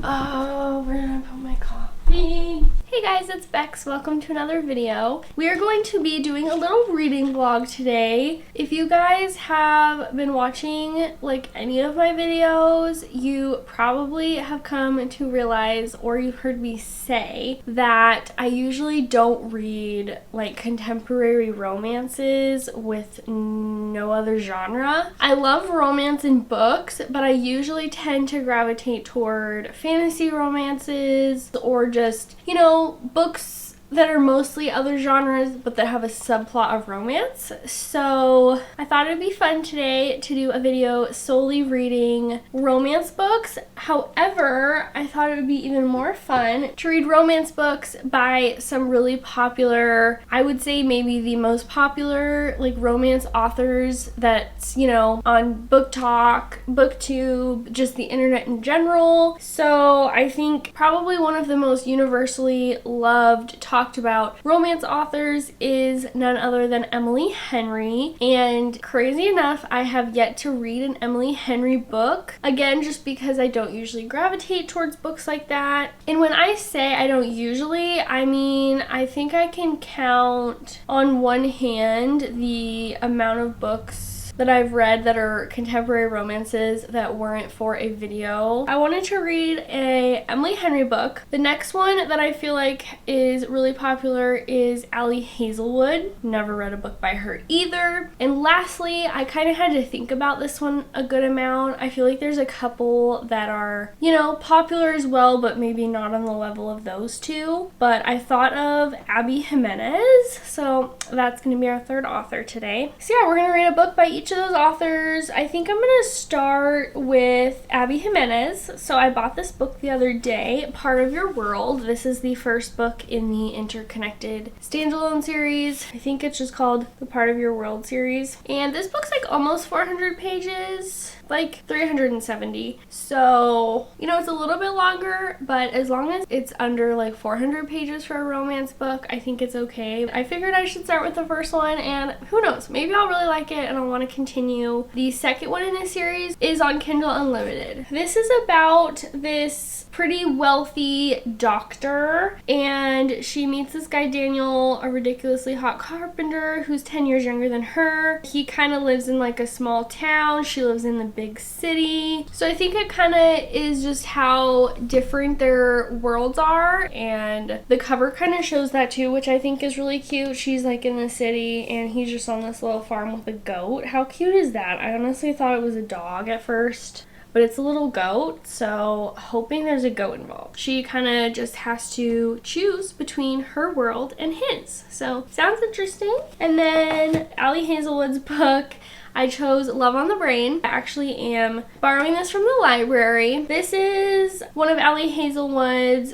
Oh, where did I put my coffee? Hey guys, it's Bex. Welcome to another video. We are going to be doing a little reading vlog today. If you guys have been watching like any of my videos, you probably have come to realize, or you've heard me say, that I usually don't read like contemporary romances with no other genre. I love romance in books, but I usually tend to gravitate toward fantasy romances or just, you know, books that are mostly other genres but that have a subplot of romance. So I thought it'd be fun today to do a video solely reading romance books. However, I thought it would be even more fun to read romance books by some really popular, I would say maybe the most popular like romance authors that's, you know, on Book Talk, BookTube, just the internet in general. So I think probably one of the most universally loved, talked about romance authors is none other than Emily Henry. And crazy enough, I have yet to read an Emily Henry book. Again, just because I don't usually gravitate towards books like that. And when I say I don't usually, I mean I think I can count on one hand the amount of books that I've read that are contemporary romances that weren't for a video. I wanted to read a Emily Henry book. The next one that I feel like is really popular is Ali Hazelwood. Never read a book by her either. And lastly, I kind of had to think about this one a good amount. I feel like there's a couple that are, you know, popular as well, but maybe not on the level of those two. But I thought of Abby Jimenez, so that's gonna be our third author today. So yeah, we're gonna read a book by each of those authors. I think I'm gonna start with Abby Jimenez. So I bought this book the other day, Part of Your World. This is the first book in the interconnected standalone series. I think it's just called the Part of Your World series. And this book's like almost 400 pages, like 370. So, you know, it's a little bit longer, but as long as it's under like 400 pages for a romance book, I think it's okay. I figured I should start with the first one, and who knows, maybe I'll really like it and I'll want to continue. The second one in this series is on Kindle Unlimited. This is about this pretty wealthy doctor, and she meets this guy Daniel, a ridiculously hot carpenter who's 10 years younger than her. He kind of lives in like a small town. She lives in the big city. So I think it kind of is just how different their worlds are, and the cover kind of shows that too, which I think is really cute. She's like in the city and he's just on this little farm with a goat. How cute is that? I honestly thought it was a dog at first, but it's a little goat, so hoping there's a goat involved. She kind of just has to choose between her world and his. So sounds interesting. And then Ali Hazelwood's book, I chose Love on the Brain. I actually am borrowing this from the library. This is one of Ali Hazelwood's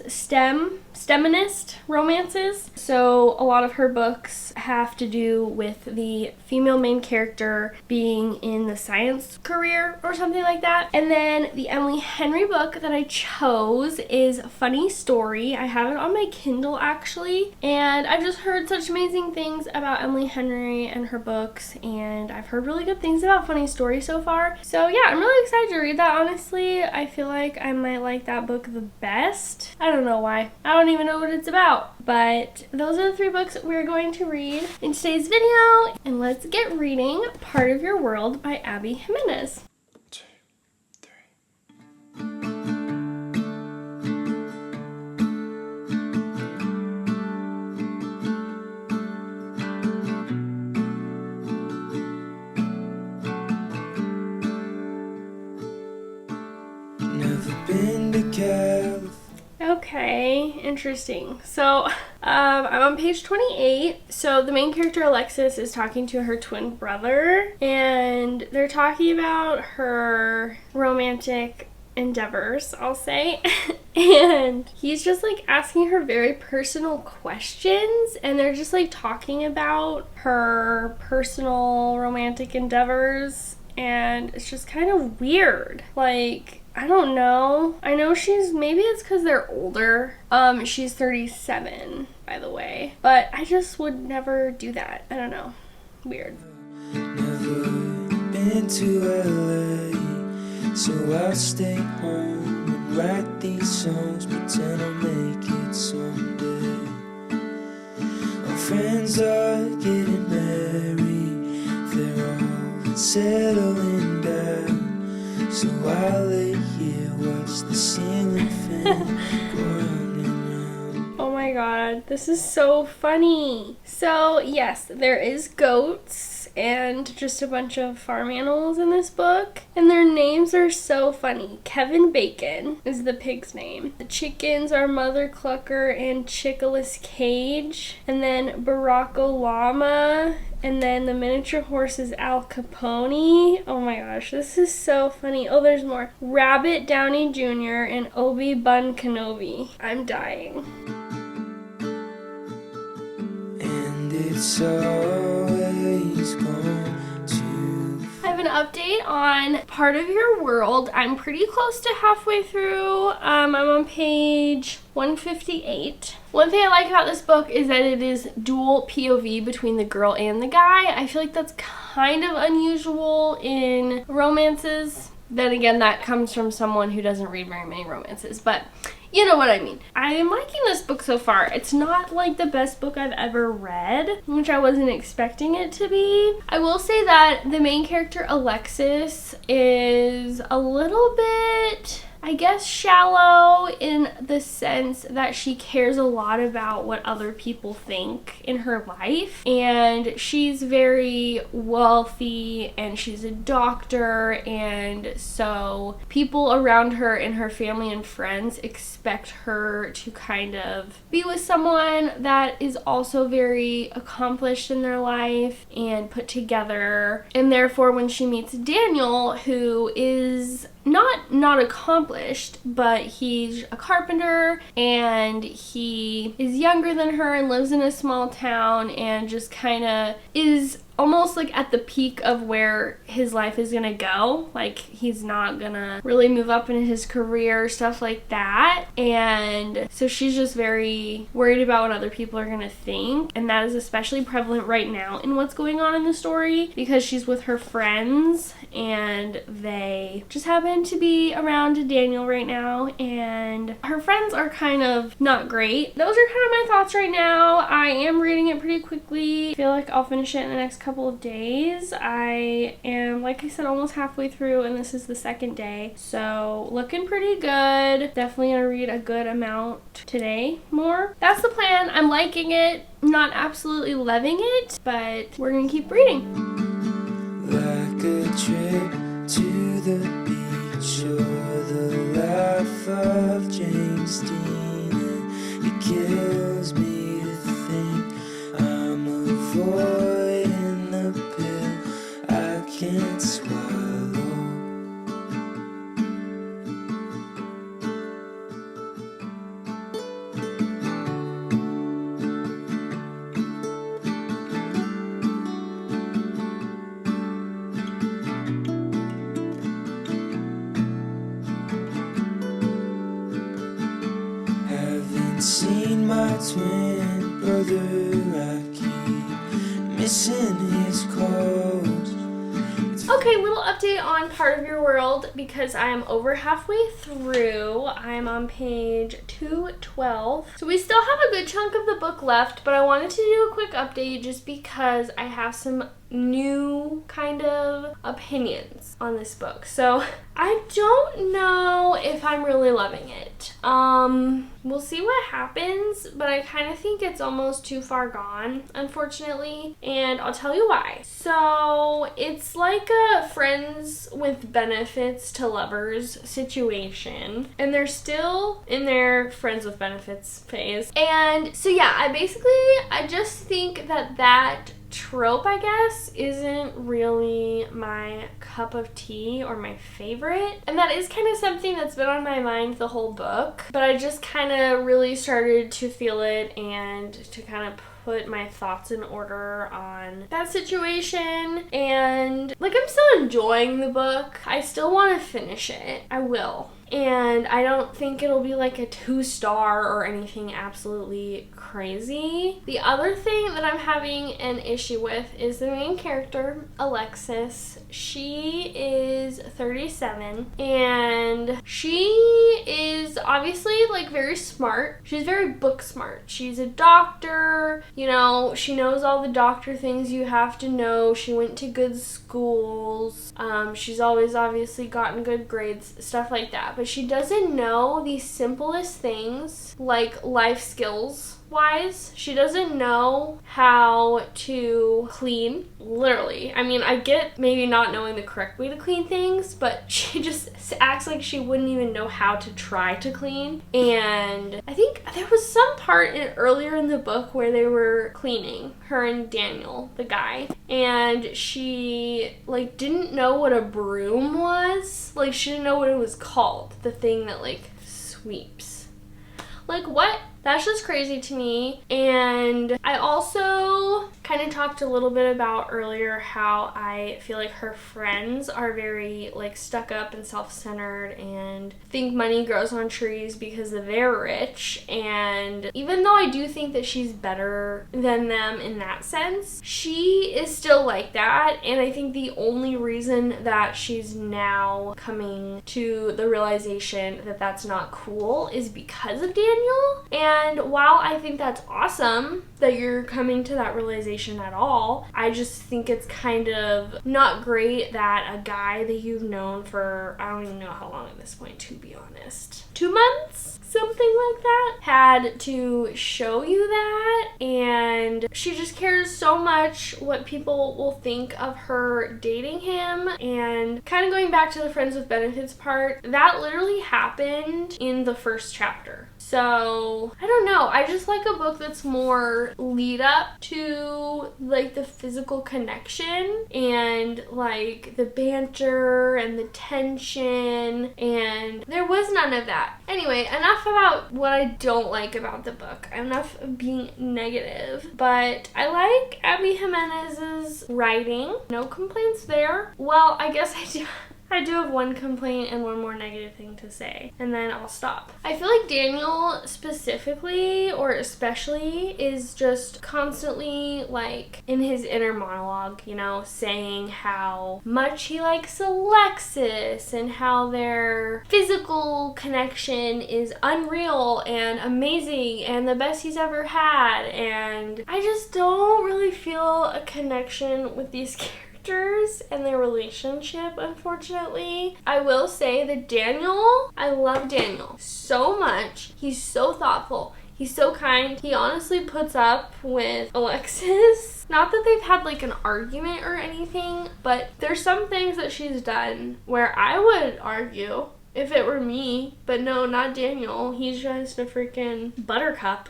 STEMinist romances. So a lot of her books have to do with the female main character being in the science career or something like that. And then the Emily Henry book that I chose is Funny Story. I have it on my Kindle actually, and I've just heard such amazing things about Emily Henry and her books, and I've heard really good things about Funny Story so far. So yeah, I'm really excited to read that. Honestly, I feel like I might like that book the best. I don't know why. I don't even know what it's about, but those are the three books we're going to read in today's video. And let's get reading Part of Your World by Abby Jimenez. 2, 3. Never been to California. Okay, interesting. So I'm on page 28. So the main character Alexis is talking to her twin brother, and they're talking about her romantic endeavors, I'll say. And he's just like asking her very personal questions, and they're just like talking about her personal romantic endeavors, and it's just kind of weird. Like, I don't know. I know maybe it's because they're older. She's 37, by the way. But I just would never do that. I don't know. Weird. Never been to LA, so I'll stay home write these songs, pretend I'll make it someday. Our friends are getting married, they're all settling down. So I lay here, watch the ceiling fan go round and round. Oh my god, this is so funny. So yes, there is goats and just a bunch of farm animals in this book, and their names are so funny. Kevin Bacon is the pig's name. The chickens are Mother Clucker and Chickolas Cage, and then Baracco Llama, and then the miniature horse is Al Capone. Oh my gosh, this is so funny. Oh, there's more. Rabbit Downey Jr. and Obi-Wan Kenobi. I'm dying. And it's always gone to. I have an update on Part of Your World. I'm pretty close to halfway through. I'm on page 158. One thing I like about this book is that it is dual POV between the girl and the guy. I feel like that's kind of unusual in romances. Then again, that comes from someone who doesn't read very many romances, but you know what I mean. I am liking this book so far. It's not like the best book I've ever read, which I wasn't expecting it to be. I will say that the main character, Alexis, is a little bit, I guess, shallow in the sense that she cares a lot about what other people think in her life. And she's very wealthy and she's a doctor, and so people around her and her family and friends expect her to kind of be with someone that is also very accomplished in their life and put together. And therefore, when she meets Daniel, who is not accomplished, but he's a carpenter and he is younger than her and lives in a small town and just kind of is almost like at the peak of where his life is gonna go. Like, he's not gonna really move up in his career, stuff like that. And so she's just very worried about what other people are gonna think. And that is especially prevalent right now in what's going on in the story, because she's with her friends and they just happen to be around Daniel right now, and her friends are kind of not great. Those are kind of my thoughts right now. I am reading it pretty quickly. I feel like I'll finish it in the next couple of days. I am, like I said, almost halfway through, and this is the second day, so looking pretty good. Definitely gonna read a good amount today more. That's the plan. I'm liking it. Not absolutely loving it, but we're gonna keep reading. Like a trip to the beach or the life of James Dean, and it kills me to think I'm avoiding the pill I can't swallow. Seen my twin brother, I keep missing his calls. Okay, little update on Part of Your World, because I am over halfway through. I'm on page 212. So we still have a good chunk of the book left, but I wanted to do a quick update just because I have some new kind of opinions on this book. So I don't know if I'm really loving it. We'll see what happens, but I kind of think it's almost too far gone, unfortunately, and I'll tell you why. So it's like a friends with benefits to lovers situation, and they're still in their friends with benefits phase. And so yeah, I just think that trope, I guess, isn't really my cup of tea or my favorite. And that is kind of something that's been on my mind the whole book, but I just kind of really started to feel it and to kind of put my thoughts in order on that situation. And like, I'm still enjoying the book. I still want to finish it. I will. and I don't think it'll be like a 2-star or anything absolutely crazy. The other thing that I'm having an issue with is the main character, Alexis. She is 37 and she is obviously like very smart. She's very book smart. She's a doctor, you know, she knows all the doctor things you have to know. She went to good schools. She's always obviously gotten good grades, stuff like that. But she doesn't know the simplest things like life skills wise. She doesn't know how to clean, literally. I mean, I get maybe not knowing the correct way to clean things, but she just acts like she wouldn't even know how to try to clean. And I think there was some part earlier in the book where they were cleaning, her and Daniel, the guy, and she like didn't know what a broom was. Like, she didn't know what it was called, the thing that like sweeps. Like, what? That's just crazy to me. And I also kind of talked a little bit about earlier how I feel like her friends are very like stuck up and self-centered and think money grows on trees because they're rich. And even though I do think that she's better than them in that sense, she is still like that. And I think the only reason that she's now coming to the realization that that's not cool is because of Daniel. And while I think that's awesome that you're coming to that realization at all, I just think it's kind of not great that a guy that you've known for, I don't even know how long at this point, to be honest, 2 months? Something like that, had to show you that. And she just cares so much what people will think of her dating him. And kind of going back to the friends with benefits part, that literally happened in the first chapter. So I don't know, I just like a book that's more lead up to like the physical connection and like the banter and the tension, and there was none of that. Anyway, enough about what I don't like about the book. Enough of being negative. But I like Abby Jimenez's writing. No complaints there. Well, I guess I do have one complaint and one more negative thing to say, and then I'll stop. I feel like Daniel specifically, or especially, is just constantly like in his inner monologue, you know, saying how much he likes Alexis and how their physical connection is unreal and amazing and the best he's ever had. And I just don't really feel a connection with these characters and their relationship, unfortunately. I will say that Daniel, I love Daniel so much. He's so thoughtful. He's so kind. He honestly puts up with Alexis. Not that they've had like an argument or anything, but there's some things that she's done where I would argue if it were me, but no, not Daniel. He's just a freaking buttercup.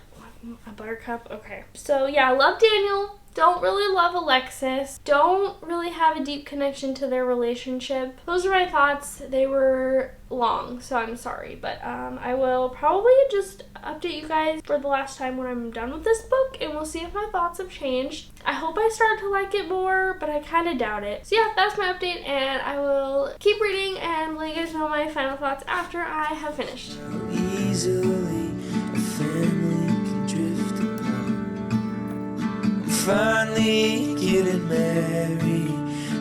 A buttercup? Okay. So yeah, I love Daniel. Don't really love Alexis. Don't really have a deep connection to their relationship. Those are my thoughts. They were long, so I'm sorry. But I will probably just update you guys for the last time when I'm done with this book, and we'll see if my thoughts have changed. I hope I start to like it more, but I kind of doubt it. So yeah, that's my update, and I will keep reading and let you guys know my final thoughts after I have finished. How easily a family can drift apart. Finally getting married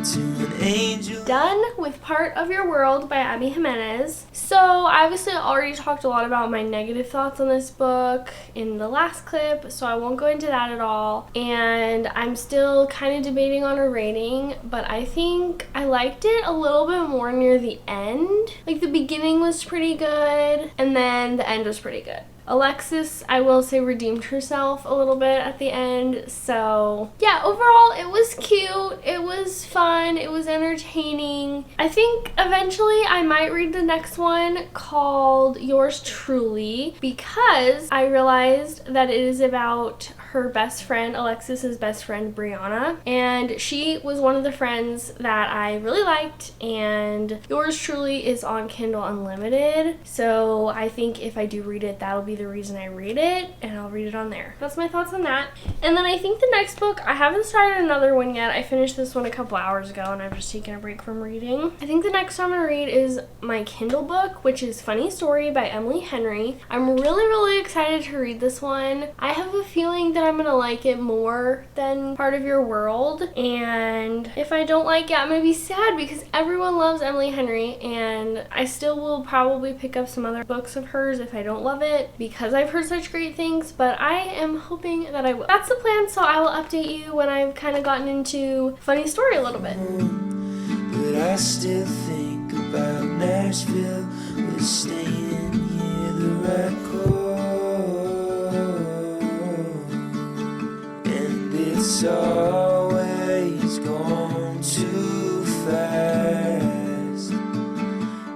to an angel. Done with Part of Your World by Abby Jimenez. So I obviously already talked a lot about my negative thoughts on this book in the last clip, so I won't go into that at all. And I'm still kind of debating on a rating, but I think I liked it a little bit more near the end. Like, the beginning was pretty good, and then the end was pretty good. Alexis, I will say, redeemed herself a little bit at the end. So yeah, overall it was cute, it was fun, it was entertaining. I think eventually I might read the next one called Yours Truly, because I realized that it is about her best friend, Alexis's best friend, Brianna, and she was one of the friends that I really liked, and Yours Truly is on Kindle Unlimited, so I think if I do read it, that'll be the reason I read it, and I'll read it on there. That's my thoughts on that. And then I think the next book, I haven't started another one yet. I finished this one a couple hours ago, and I've just taken a break from reading. I think the next one I'm gonna read is my Kindle book, which is Funny Story by Emily Henry. I'm really excited to read this one. I have a feeling that I'm gonna like it more than Part of Your World, and if I don't like it, I'm gonna be sad because everyone loves Emily Henry, and I still will probably pick up some other books of hers if I don't love it because I've heard such great things, but I am hoping that I will. That's the plan, so I will update you when I've kind of gotten into Funny Story a little bit. But I still think about Nashville. We're staying near the right call, and it's always gone too fast,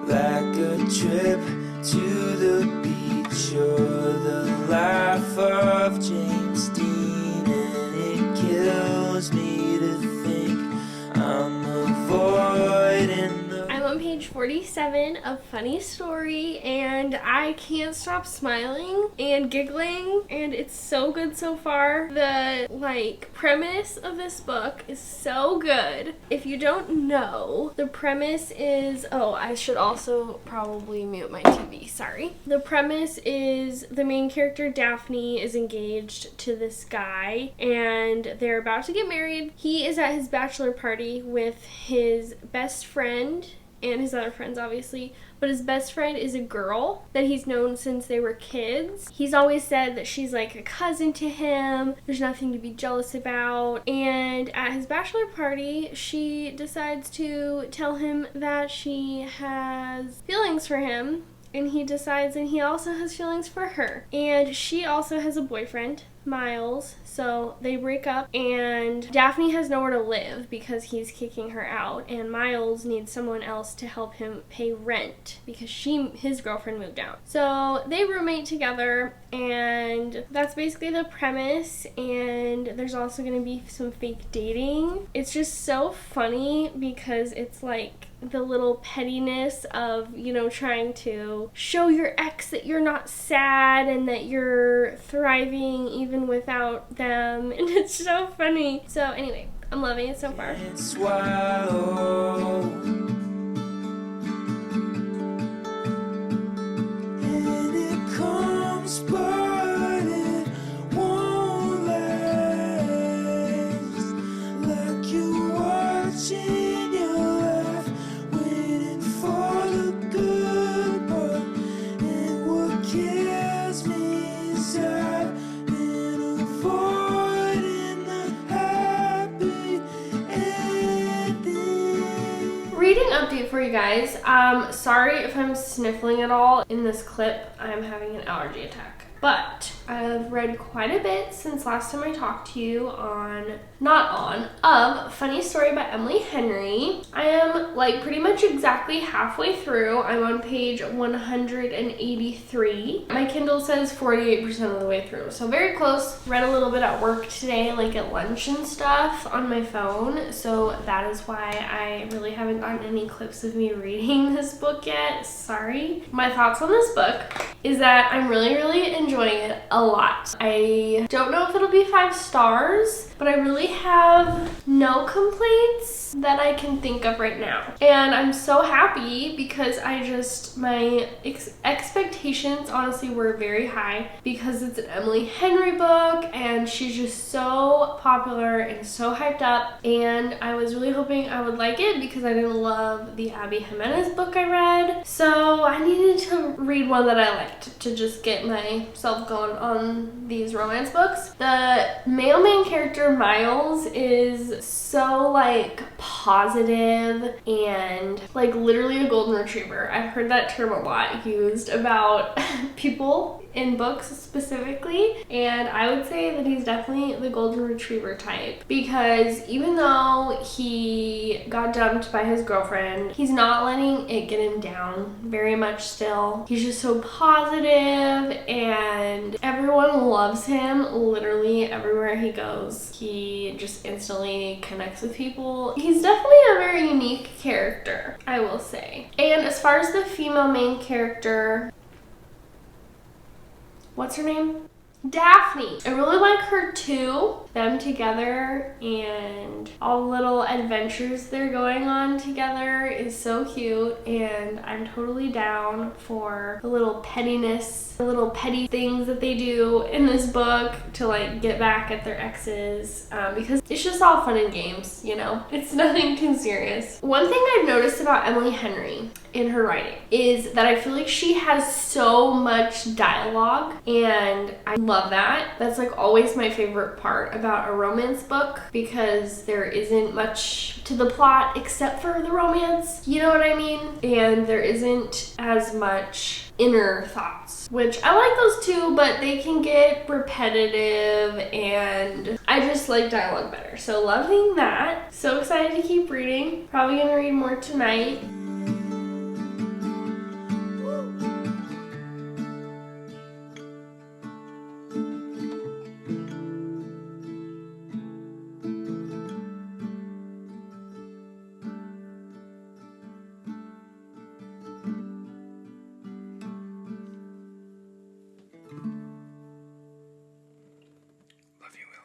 like a trip to the beach or the life of James Dean, and it kills me to think I'm avoiding the... I'm on page 47 of Funny Story, and I can't stop smiling and giggling, and it's so good so far. The premise of this book is so good. If you don't know, the premise is, oh, I should also probably mute my TV, sorry. The premise is the main character Daphne is engaged to this guy, and they're about to get married. He is at his bachelor party with his best friend and his other friends, obviously, but his best friend is a girl that he's known since they were kids. He's always said that she's like a cousin to him, there's nothing to be jealous about, and at his bachelor party, she decides to tell him that she has feelings for him, and he decides that he also has feelings for her. And she also has a boyfriend, Miles, so they break up, and Daphne has nowhere to live because he's kicking her out, and Miles needs someone else to help him pay rent because his girlfriend moved out. So they roommate together, and that's basically the premise, and there's also going to be some fake dating. It's just so funny because it's like the little pettiness of, you know, trying to show your ex that you're not sad and that you're thriving even without them, and it's so funny. So anyway, I'm loving it so far. And it comes, but it won't last, like you watching your life, waiting for the good part. And what kills me is I've been avoiding the happy ending. Reading update for you guys. Sorry if I'm sniffling at all in this clip. I'm having an allergy attack. But I've read quite a bit since last time I talked to you of Funny Story by Emily Henry. I am like pretty much exactly halfway through. I'm on page 183. My Kindle says 48% of the way through, so very close. Read a little bit at work today, like at lunch and stuff on my phone, so that is why I really haven't gotten any clips of me reading this book yet. Sorry. My thoughts on this book is that I'm really enjoying it a lot. I don't know if it'll be 5 stars, but I really have no complaints that I can think of right now. And I'm so happy because my expectations honestly were very high because it's an Emily Henry book and she's just so popular and so hyped up, and I was really hoping I would like it because I didn't love the Abby Jimenez book I read. So I needed to read one that I liked to just get myself going on these romance books. The male main character, Miles, is so like positive and like literally a golden retriever. I've heard that term a lot used about people in books specifically, and I would say that he's definitely the golden retriever type because even though he got dumped by his girlfriend, he's not letting it get him down very much still. He's just so positive and everyone loves him literally everywhere he goes. He just instantly connects with people. He's definitely a very unique character, I will say. And as far as the female main character, what's her name? Daphne. I really like her too. Them together and all the little adventures they're going on together is so cute, and I'm totally down for the little pettiness, the little petty things that they do in this book to like get back at their exes, because it's just all fun and games, you know? It's nothing too serious. One thing I've noticed about Emily Henry in her writing is that I feel like she has so much dialogue, and I love that. That's like always my favorite part about a romance book, because there isn't much to the plot except for the romance, you know what I mean? And there isn't as much inner thoughts, which I like those too, but they can get repetitive, and I just like dialogue better. So loving that. So excited to keep reading. Probably gonna read more tonight. Love you, Will.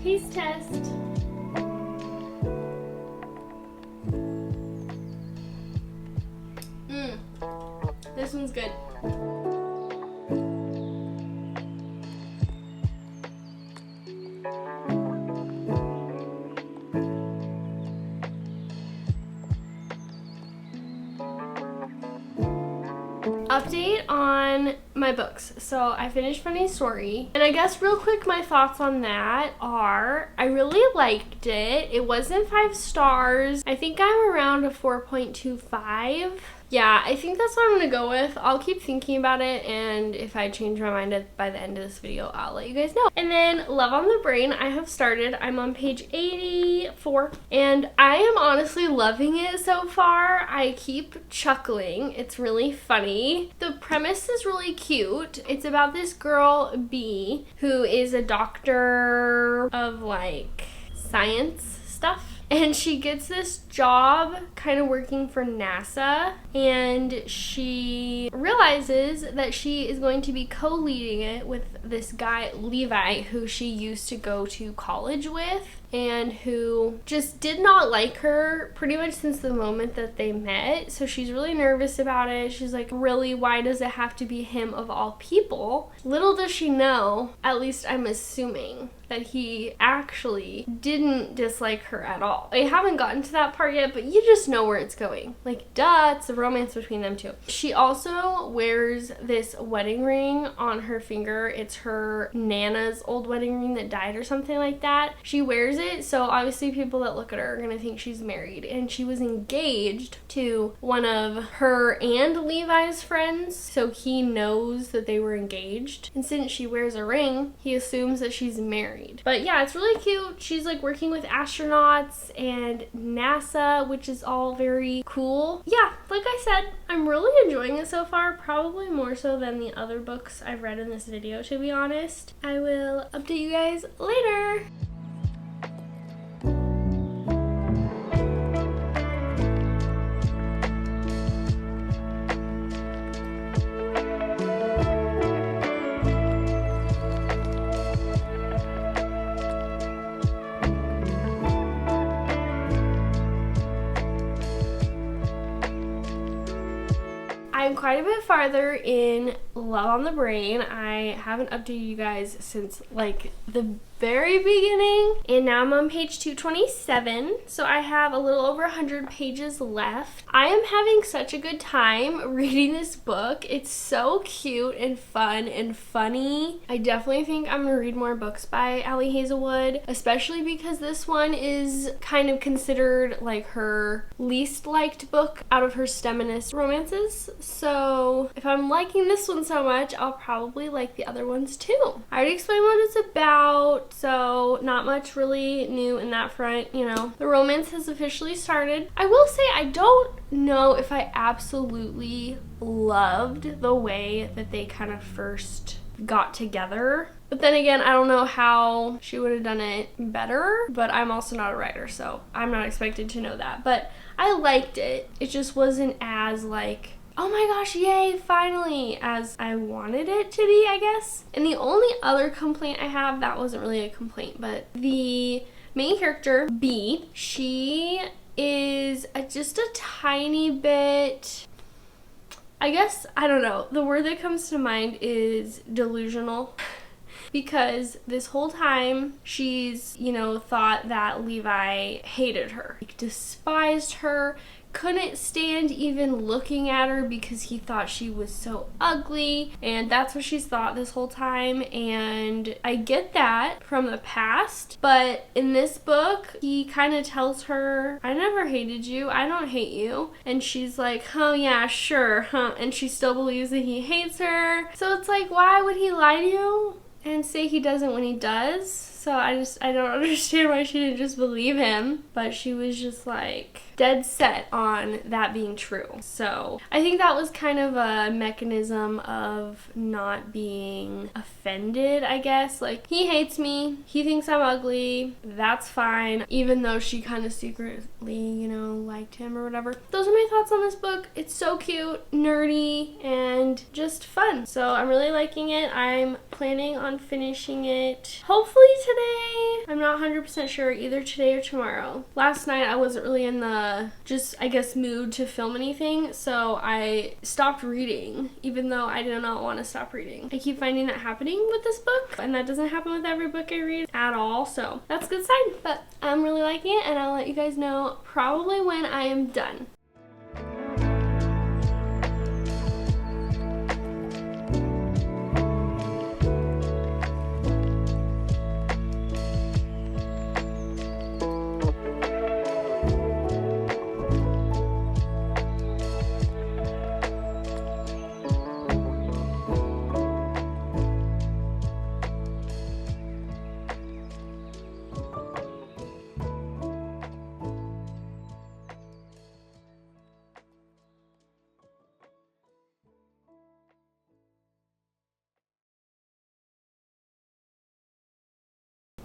Taste test. This one's good. Update on my books. So I finished Funny Story, and I guess real quick my thoughts on that are I really liked it. It wasn't 5 stars. I think I'm around a 4.25. Yeah, I think that's what I'm gonna go with. I'll keep thinking about it, and if I change my mind by the end of this video, I'll let you guys know. And then Love on the Brain, I have started. I'm on page 84, and I am honestly loving it so far. I keep chuckling. It's really funny. The premise is really cute. It's about this girl, B, who is a doctor of like science stuff. And she gets this job kind of working for NASA, and she realizes that she is going to be co-leading it with this guy, Levi, who she used to go to college with, and who just did not like her pretty much since the moment that they met. So she's really nervous about it. She's like, really, why does it have to be him of all people? Little does she know, at least I'm assuming, that he actually didn't dislike her at all. I haven't gotten to that part yet, but you just know where it's going. Like, duh, it's a romance between them two. She also wears this wedding ring on her finger. It's her Nana's old wedding ring that died or something like that. She wears it, so obviously people that look at her are gonna think she's married. And she was engaged to one of her and Levi's friends, so he knows that they were engaged. And since she wears a ring, he assumes that she's married. But yeah, it's really cute. She's like working with astronauts and NASA, which is all very cool. Yeah, like I said, I'm really enjoying it so far, probably more so than the other books I've read in this video, to be honest. I will update you guys later. I'm quite a bit farther in Love on the Brain. I haven't updated you guys since like the very beginning, and now I'm on page 227, so I have a little over 100 pages left. I am having such a good time reading this book. It's so cute and fun and funny. I definitely think I'm gonna read more books by Ali Hazelwood, especially because this one is kind of considered like her least liked book out of her STEMinist romances. So if I'm liking this one so much, I'll probably like the other ones too. I already explained what it's about, so not much really new in that front. You know, the romance has officially started. I will say I don't know if I absolutely loved the way that they kind of first got together. But then again, I don't know how she would have done it better, but I'm also not a writer, so I'm not expected to know that. But I liked it. It just wasn't as like, oh my gosh, yay, finally, as I wanted it to be, I guess. And the only other complaint I have, that wasn't really a complaint, but the main character, B, she is just a tiny bit, I guess, I don't know, the word that comes to mind is delusional. Because this whole time she's, you know, thought that Levi hated her, like, despised her, couldn't stand even looking at her because he thought she was so ugly, and that's what she's thought this whole time. And I get that from the past, but in this book he kind of tells her, I never hated you, I don't hate you, and she's like, oh yeah, sure, huh, and she still believes that he hates her. So it's like, why would he lie to you and say he doesn't when he does? So I don't understand why she didn't just believe him, but she was just like dead set on that being true. So I think that was kind of a mechanism of not being offended, I guess. Like, he hates me, he thinks I'm ugly, that's fine, even though she kind of secretly, you know, liked him or whatever. Those are my thoughts on this book. It's so cute, nerdy, and just fun. So I'm really liking it. I'm planning on finishing it hopefully today. I'm not 100% sure, either today or tomorrow. Last night I wasn't really in the just, I guess, mood to film anything, so I stopped reading, even though I did not want to stop reading. I keep finding that happening with this book, and that doesn't happen with every book I read at all, so that's a good sign. But I'm really liking it, and I'll let you guys know probably when I am done.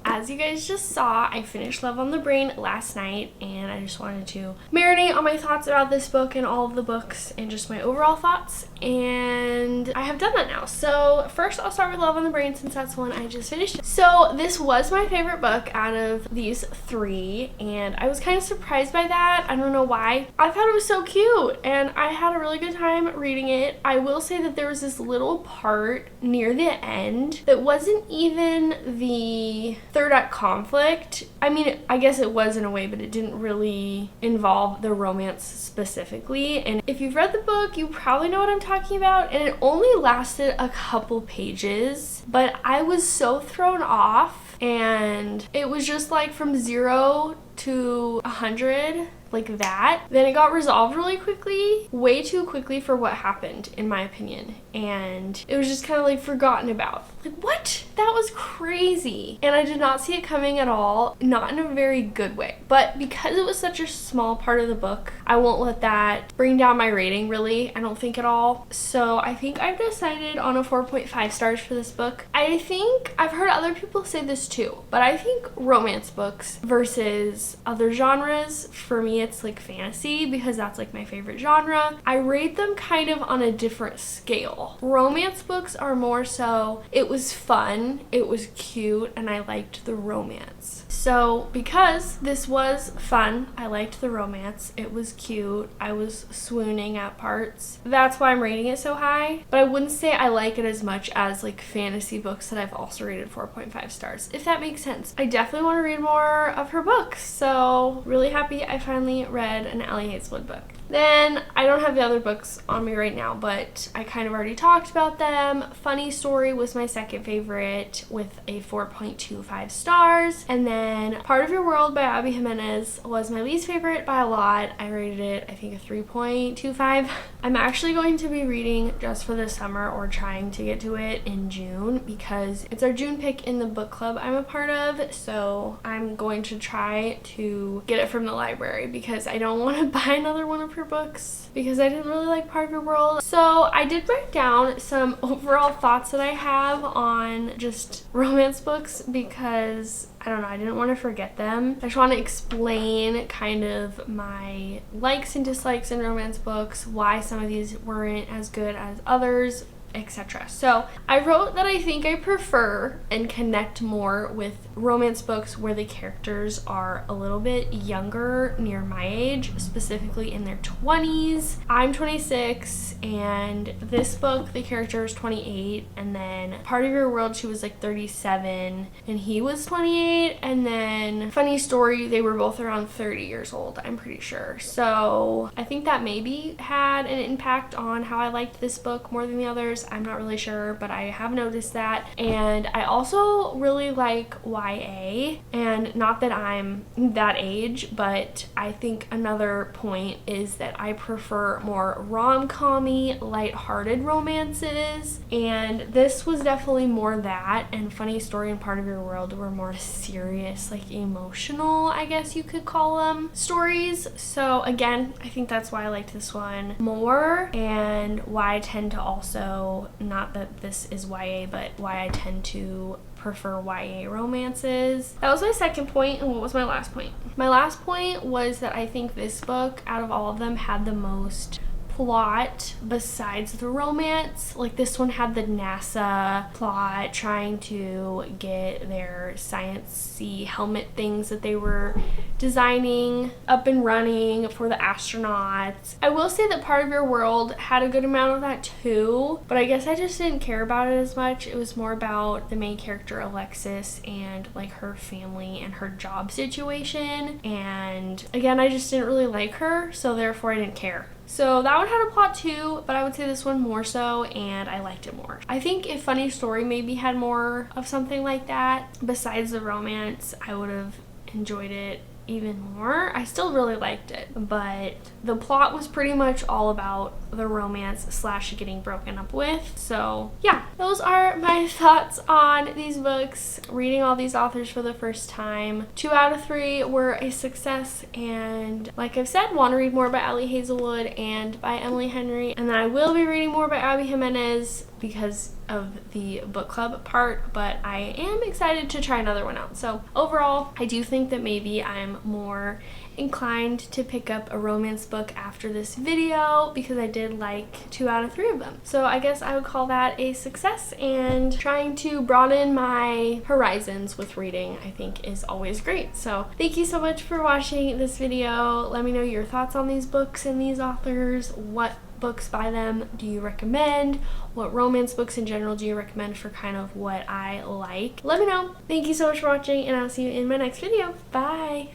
As you guys just saw, I finished Love on the Brain last night, and I just wanted to marinate on my thoughts about this book and all of the books and just my overall thoughts, and I have done that now. So first I'll start with Love on the Brain, since that's one I just finished. So this was my favorite book out of these three, and I was kind of surprised by that. I don't know why. I thought it was so cute, and I had a really good time reading it. I will say that there was this little part near the end that wasn't even the third act conflict. I mean, I guess it was in a way, but it didn't really involve the romance specifically. And if you've read the book, you probably know what I'm talking about. And it only lasted a couple pages, but I was so thrown off, and it was just like from 0 to 100, like that. Then it got resolved really quickly, way too quickly for what happened, in my opinion. And it was just kind of like forgotten about. Like, what? That was crazy. And I did not see it coming at all, not in a very good way. But because it was such a small part of the book, I won't let that bring down my rating, really. I don't think at all. So I think I've decided on a 4.5 stars for this book. I think I've heard other people say this too, but I think romance books versus other genres, for me me it's like fantasy because that's like my favorite genre. I rate them kind of on a different scale. Romance books are more so, it was fun, it was cute, and I liked the romance. So because this was fun, I liked the romance, it was cute, I was swooning at parts, that's why I'm rating it so high. But I wouldn't say I like it as much as like fantasy books that I've also rated 4.5 stars, if that makes sense. I definitely want to read more of her books, so really happy I finally read an Allie Hazelwood book. Then, I don't have the other books on me right now, but I kind of already talked about them. Funny Story was my second favorite with a 4.25 stars. And then Part of Your World by Abby Jimenez was my least favorite by a lot. I rated it, I think, a 3.25. I'm actually going to be reading Just for the Summer, or trying to get to it, in June because it's our June pick in the book club I'm a part of. So I'm going to try to get it from the library because I don't want to buy another one of her books because I didn't really like Part of Your World. So I did write down some overall thoughts that I have on just romance books because I don't know, I didn't want to forget them. I just want to explain kind of my likes and dislikes in romance books, why some of these weren't as good as others, etc. So I wrote that I think I prefer and connect more with romance books where the characters are a little bit younger, near my age, specifically in their 20s. I'm 26, and this book, the character is 28, and then Part of Your World, she was like 37, and he was 28, and then Funny Story, they were both around 30 years old, I'm pretty sure. So I think that maybe had an impact on how I liked this book more than the others. I'm not really sure, but I have noticed that. And I also really like YA, and not that I'm that age, but I think another point is that I prefer more rom-com-y, light-hearted romances, and this was definitely more that, and Funny Story and Part of Your World were more serious, like emotional, I guess you could call them, stories. So again, I think that's why I liked this one more, and why I tend to also, not that this is YA, but why I tend to prefer YA romances. That was my second point, and what was my last point? My last point was that I think this book, out of all of them, had the most plot besides the romance. Like, this one had the NASA plot, trying to get their sciencey helmet things that they were designing up and running for the astronauts. I will say that Part of Your World had a good amount of that too, but I guess I just didn't care about it as much. It was more about the main character Alexis and like her family and her job situation, and again, I just didn't really like her, so therefore I didn't care. So that one had a plot too, but I would say this one more so, and I liked it more. I think if Funny Story maybe had more of something like that, besides the romance, I would have enjoyed it even more. I still really liked it, but the plot was pretty much all about the romance slash getting broken up with. So yeah, those are my thoughts on these books, reading all these authors for the first time. 2 out of 3 were a success, and like I've said, want to read more by Allie Hazelwood and by Emily Henry, and then I will be reading more by Abby Jimenez because of the book club part, but I am excited to try another one out. So overall, I do think that maybe I'm more inclined to pick up a romance book after this video because I did like 2 out of 3 of them. So I guess I would call that a success, and trying to broaden my horizons with reading I think is always great. So thank you so much for watching this video. Let me know your thoughts on these books and these authors. What books by them do you recommend? What romance books in general do you recommend for kind of what I like? Let me know. Thank you so much for watching, and I'll see you in my next video. Bye!